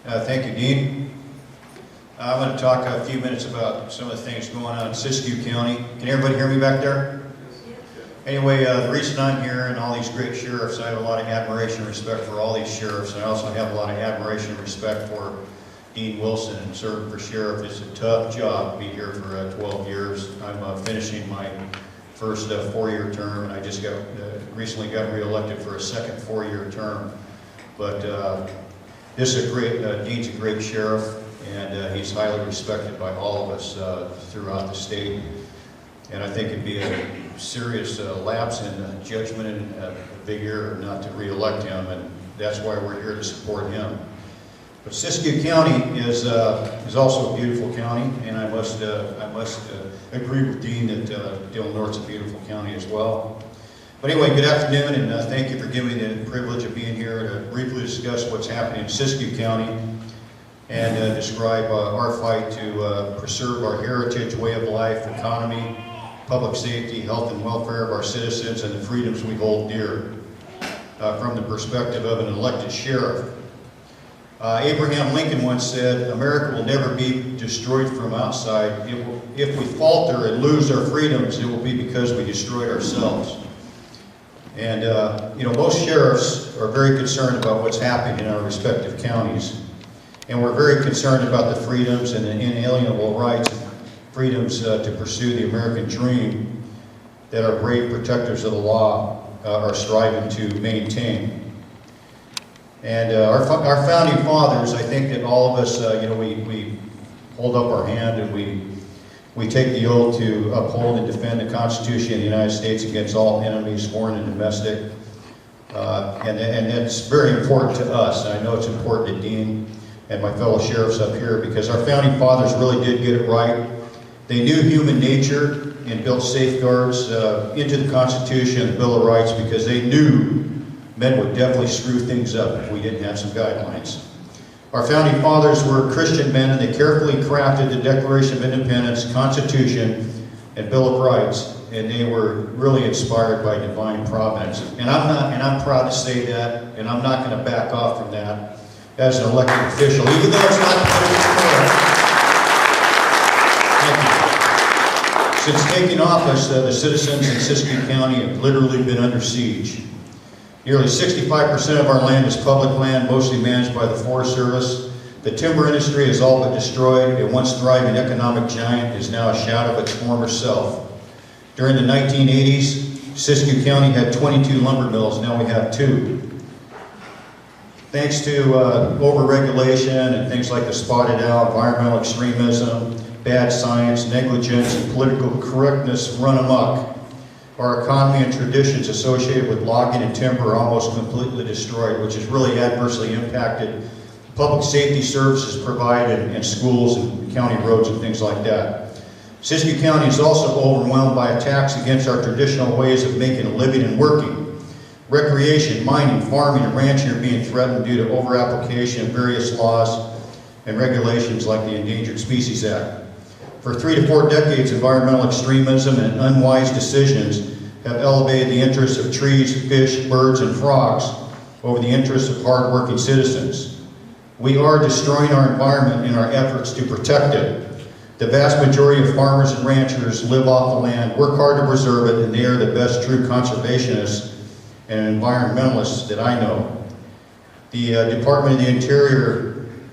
Thank you, Dean. I'm going to talk a few minutes about some of the things going on in Siskiyou County. Can everybody hear me back there? Anyway, the reason I'm here and all these great sheriffs, I have a lot of admiration and respect for all these sheriffs, and I also have a lot of admiration and respect for Dean Wilson. And serving for sheriff is a tough job to be here for 12 years. I'm finishing my first 4-year term, and I just recently got reelected for a second 4-year term. But this is a great, Dean's a great sheriff, and he's highly respected by all of us throughout the state. And I think it'd be a serious lapse in judgment and a big error not to re-elect him, and that's why we're here to support him. But Siskiyou County is also a beautiful county, and I must agree with Dean that Del Norte's a beautiful county as well. But anyway, good afternoon, and thank you for giving me the privilege of being here to briefly discuss what's happening in Siskiyou County and describe our fight to preserve our heritage, way of life, economy, public safety, health and welfare of our citizens, and the freedoms we hold dear from the perspective of an elected sheriff. Abraham Lincoln once said, "America will never be destroyed from outside. If we falter and lose our freedoms, it will be because we destroyed ourselves." And you know, most sheriffs are very concerned about what's happening in our respective counties. And we're very concerned about the freedoms and the inalienable rights and freedoms to pursue the American dream that our brave protectors of the law are striving to maintain. And our founding fathers, I think that all of us, you know, we hold up our hand and we take the oath to uphold and defend the Constitution of the United States against all enemies, foreign and domestic. And that's very important to us. And I know it's important to Dean and my fellow sheriffs up here, because our founding fathers really did get it right. They knew human nature and built safeguards into the Constitution and the Bill of Rights, because they knew men would definitely screw things up if we didn't have some guidelines. Our founding fathers were Christian men, and they carefully crafted the Declaration of Independence, Constitution, and Bill of Rights, and they were really inspired by divine providence. And I'm proud to say that, and I'm not going to back off from that as an elected official, even though it's not politically correct. Thank you. Since taking office, the citizens in Siskiyou County have literally been under siege. Nearly 65% of our land is public land, mostly managed by the Forest Service. The timber industry is all but destroyed. A once thriving economic giant is now a shadow of its former self. During the 1980s, Siskiyou County had 22 lumber mills. Now we have 2. Thanks to overregulation and things like the spotted owl, environmental extremism, bad science, negligence, and political correctness run amok, our economy and traditions associated with logging and timber are almost completely destroyed, which has really adversely impacted public safety services provided in schools and county roads and things like that. Siskiyou County is also overwhelmed by attacks against our traditional ways of making a living and working. Recreation, mining, farming, and ranching are being threatened due to over-application of various laws and regulations like the Endangered Species Act. For 3 to 4 decades, environmental extremism and unwise decisions have elevated the interests of trees, fish, birds, and frogs over the interests of hard-working citizens. We are destroying our environment in our efforts to protect it. The vast majority of farmers and ranchers live off the land, work hard to preserve it, and they are the best true conservationists and environmentalists that I know. The Department of the Interior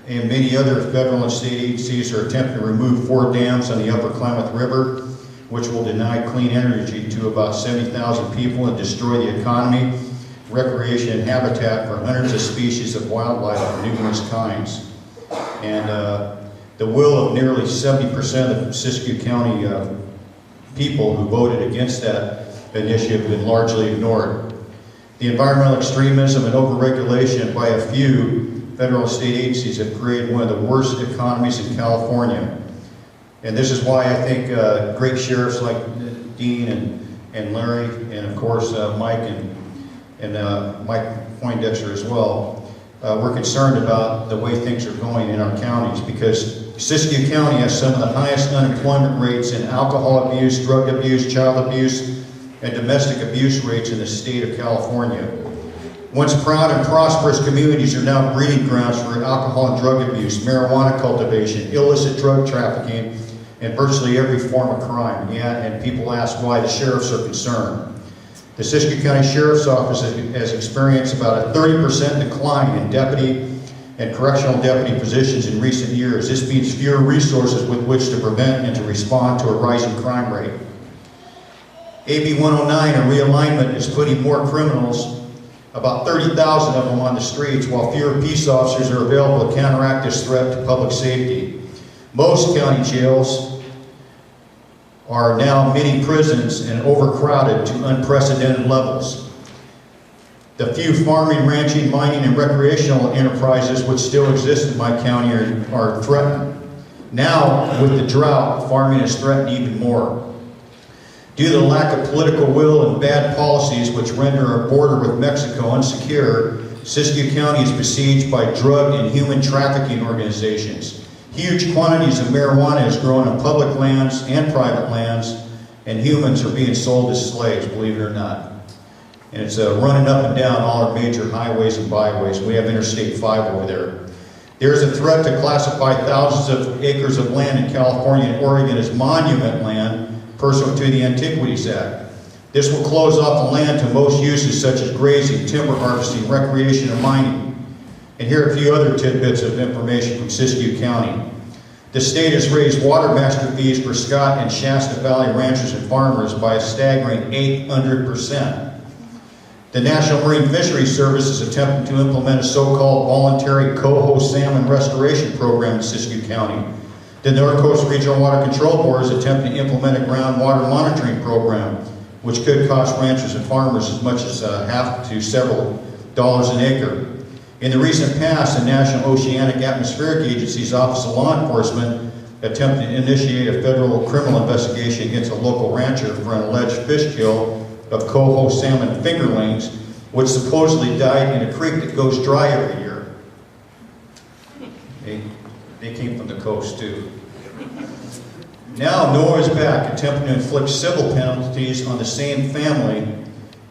and many other federal and state agencies are attempting to remove 4 dams on the Upper Klamath River, which will deny clean energy to about 70,000 people and destroy the economy, recreation, and habitat for hundreds of species of wildlife of numerous kinds. And the will of nearly 70% of Siskiyou County people who voted against that initiative have been largely ignored. The environmental extremism and overregulation by a few federal and state agencies have created one of the worst economies in California. And this is why I think great sheriffs like Dean and Larry, and of course Mike and Mike Poindexter as well, we're concerned about the way things are going in our counties, because Siskiyou County has some of the highest unemployment rates in alcohol abuse, drug abuse, child abuse, and domestic abuse rates in the state of California. Once proud and prosperous communities are now breeding grounds for alcohol and drug abuse, marijuana cultivation, illicit drug trafficking, and virtually every form of crime. Yeah, and people ask why the sheriffs are concerned. The Siskiyou County Sheriff's Office has experienced about a 30% decline in deputy and correctional deputy positions in recent years. This means fewer resources with which to prevent and to respond to a rising crime rate. AB109, a realignment, is putting more criminals, about 30,000 of them, on the streets, while fewer peace officers are available to counteract this threat to public safety. Most county jails are now mini prisons and overcrowded to unprecedented levels. The few farming, ranching, mining, and recreational enterprises which still exist in my county are threatened. Now, with the drought, farming is threatened even more. Due to the lack of political will and bad policies which render our border with Mexico insecure, Siskiyou County is besieged by drug and human trafficking organizations. Huge quantities of marijuana is grown on public lands and private lands, and humans are being sold as slaves, believe it or not. And it's running up and down all our major highways and byways. We have Interstate 5 over there. There is a threat to classify thousands of acres of land in California and Oregon as monument land pursuant to the Antiquities Act. This will close off the land to most uses such as grazing, timber harvesting, recreation, and mining. And here are a few other tidbits of information from Siskiyou County. The state has raised water master fees for Scott and Shasta Valley ranchers and farmers by a staggering 800%. The National Marine Fisheries Service is attempting to implement a so-called voluntary coho salmon restoration program in Siskiyou County. The Norte Coast Regional Water Control Board is attempting to implement a groundwater monitoring program, which could cost ranchers and farmers as much as half to several dollars an acre. In the recent past, the National Oceanic Atmospheric Agency's Office of Law Enforcement attempted to initiate a federal criminal investigation against a local rancher for an alleged fish kill of coho salmon fingerlings, which supposedly died in a creek that goes dry every year. They came from the coast too. Now NOAA is back, attempting to inflict civil penalties on the same family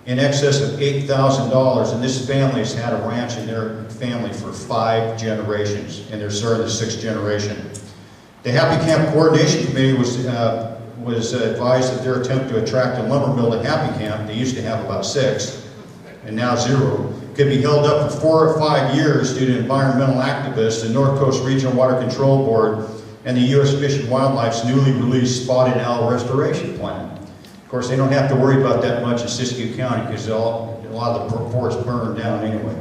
in excess of $8,000, and this family has had a ranch in their family for 5 generations, and they're starting the 6th generation. The Happy Camp Coordination Committee was advised that their attempt to attract a lumber mill to Happy Camp, they used to have about 6, and now 0, could be held up for 4 or 5 years due to environmental activists, the North Coast Regional Water Control Board, and the U.S. Fish and Wildlife's newly released spotted owl restoration plan. Of course, they don't have to worry about that much in Siskiyou County because a lot of the forests burn down anyway.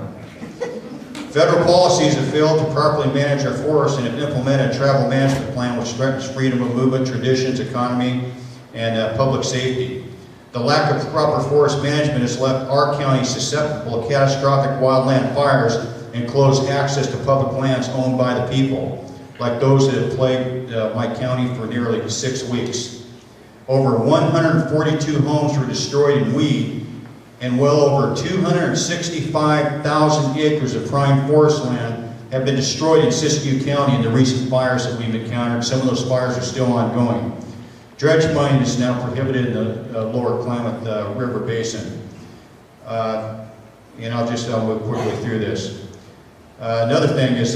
Federal policies have failed to properly manage our forests and have implemented a travel management plan which threatens freedom of movement, traditions, economy, and public safety. The lack of proper forest management has left our county susceptible to catastrophic wildland fires and closed access to public lands owned by the people, like those that have plagued my county for nearly 6 weeks. Over 142 homes were destroyed in weed, and well over 265,000 acres of prime forest land have been destroyed in Siskiyou County in the recent fires that we've encountered. Some of those fires are still ongoing. Dredge mining is now prohibited in the lower Klamath River Basin. And I'll move quickly through this. Another thing is,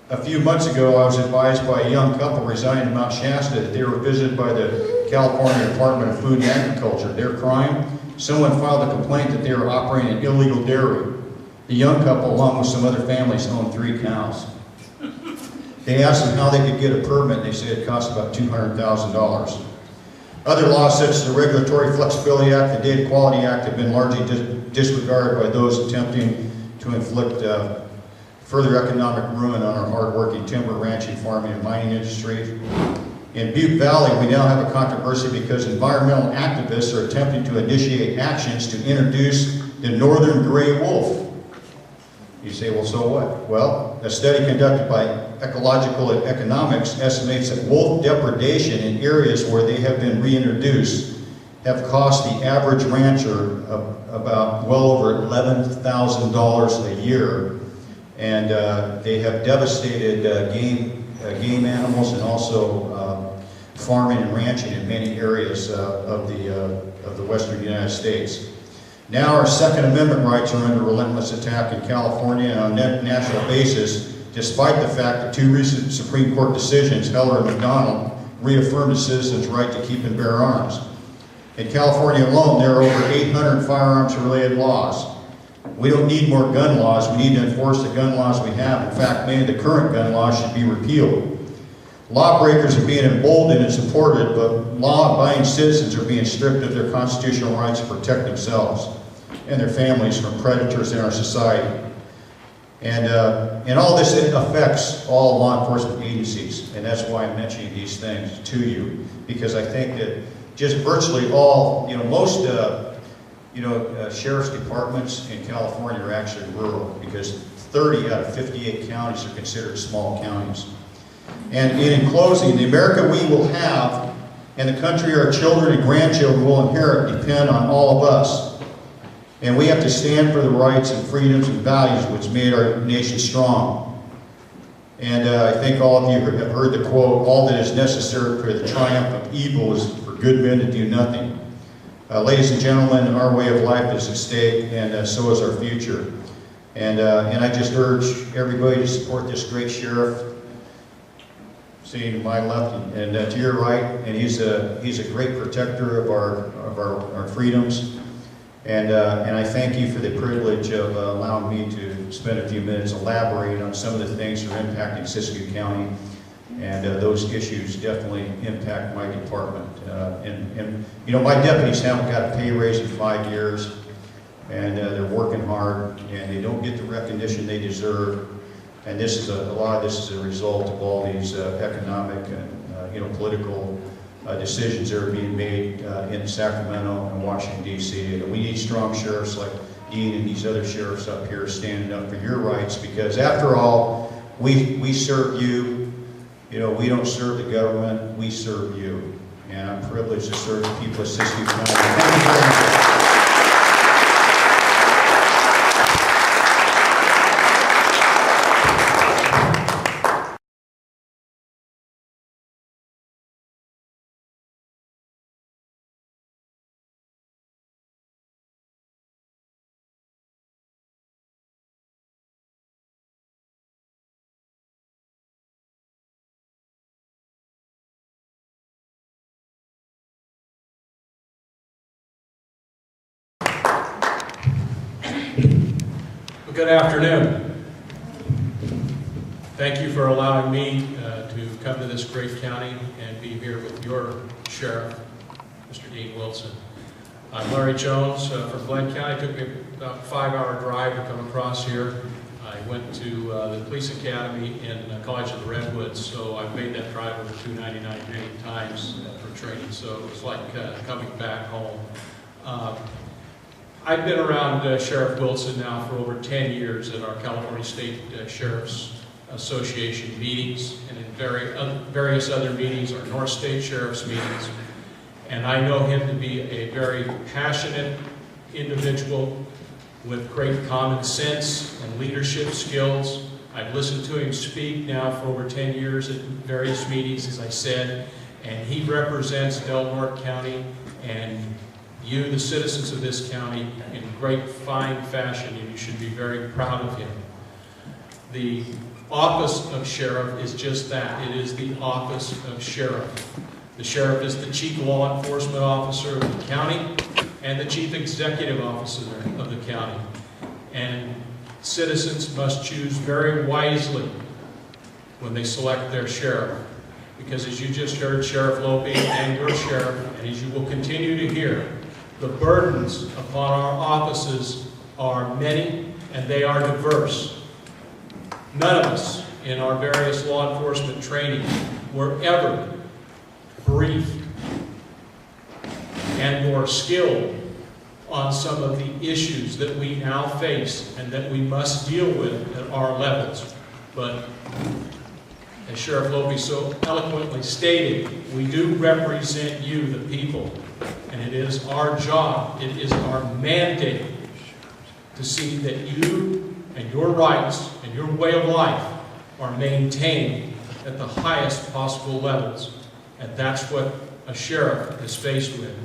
a few months ago I was advised by a young couple residing in Mount Shasta that they were visited by the California Department of Food and Agriculture. Their crime? Someone filed a complaint that they were operating an illegal dairy. The young couple, along with some other families, owned 3 cows. They asked them how they could get a permit. They said it cost about $200,000. Other laws such as the Regulatory Flexibility Act, the Data Quality Act have been largely disregarded by those attempting to inflict further economic ruin on our hard-working timber, ranching, farming, and mining industries. In Butte Valley, we now have a controversy because environmental activists are attempting to initiate actions to introduce the northern gray wolf. You say, well, so what? Well, a study conducted by Ecological Economics estimates that wolf depredation in areas where they have been reintroduced have cost the average rancher about well over $11,000 a year. And they have devastated game animals and also farming and ranching in many areas of the western United States. Now our Second Amendment rights are under relentless attack in California and on a national basis, despite the fact that 2 recent Supreme Court decisions, Heller and McDonald, reaffirmed a citizen's right to keep and bear arms. In California alone, there are over 800 firearms-related laws. We don't need more gun laws. We need to enforce the gun laws we have. In fact, many of the current gun laws should be repealed. Lawbreakers are being emboldened and supported, but law-abiding citizens are being stripped of their constitutional rights to protect themselves and their families from predators in our society. And all this affects all law enforcement agencies, and that's why I'm mentioning these things to you, because I think that just virtually all, most sheriff's departments in California are actually rural, because 30 out of 58 counties are considered small counties. And in closing, the America we will have and the country our children and grandchildren will inherit depend on all of us. And we have to stand for the rights and freedoms and values which made our nation strong. And I think all of you have heard the quote, "All that is necessary for the triumph of evil is for good men to do nothing." Ladies and gentlemen, our way of life is at stake, and so is our future. And I just urge everybody to support this great sheriff, sitting to my left and to your right, and he's a great protector of our freedoms. And I thank you for the privilege of allowing me to spend a few minutes elaborating on some of the things that are impacting Siskiyou County, and those issues definitely impact my department. My deputies haven't got a pay raise in 5 years, and they're working hard, and they don't get the recognition they deserve. And this is a lot of this is a result of all these economic and political decisions that are being made in Sacramento and Washington, D.C. And we need strong sheriffs like Dean and these other sheriffs up here standing up for your rights, because after all, we serve you. We don't serve the government, we serve you. And I'm privileged to serve the people of Siskiyou County. Thank you very much. Good afternoon. Thank you for allowing me to come to this great county and be here with your sheriff, Mr. Dean Wilson. I'm Larry Jones from Glenn County. It took me about a 5-hour drive to come across here. I went to the police academy in College of the Redwoods, so I've made that drive over 299 many times for training, so it was like coming back home. I've been around Sheriff Wilson now for over 10 years at our California State Sheriff's Association meetings and in various other meetings, our North State Sheriff's meetings. And I know him to be a very passionate individual with great common sense and leadership skills. I've listened to him speak now for over 10 years at various meetings, as I said, and he represents Norte County and you, the citizens of this county, in great fine fashion, and you should be very proud of him. The office of sheriff is just that. It is the office of sheriff. The sheriff is the chief law enforcement officer of the county and the chief executive officer of the county. And citizens must choose very wisely when they select their sheriff. Because as you just heard Sheriff Lopey and your sheriff, and as you will continue to hear, the burdens upon our offices are many and they are diverse. None of us in our various law enforcement training were ever briefed and or skilled on some of the issues that we now face and that we must deal with at our levels. But as Sheriff Lopey so eloquently stated, we do represent you, the people. And it is our job, it is our mandate to see that you and your rights and your way of life are maintained at the highest possible levels. And that's what a sheriff is faced with.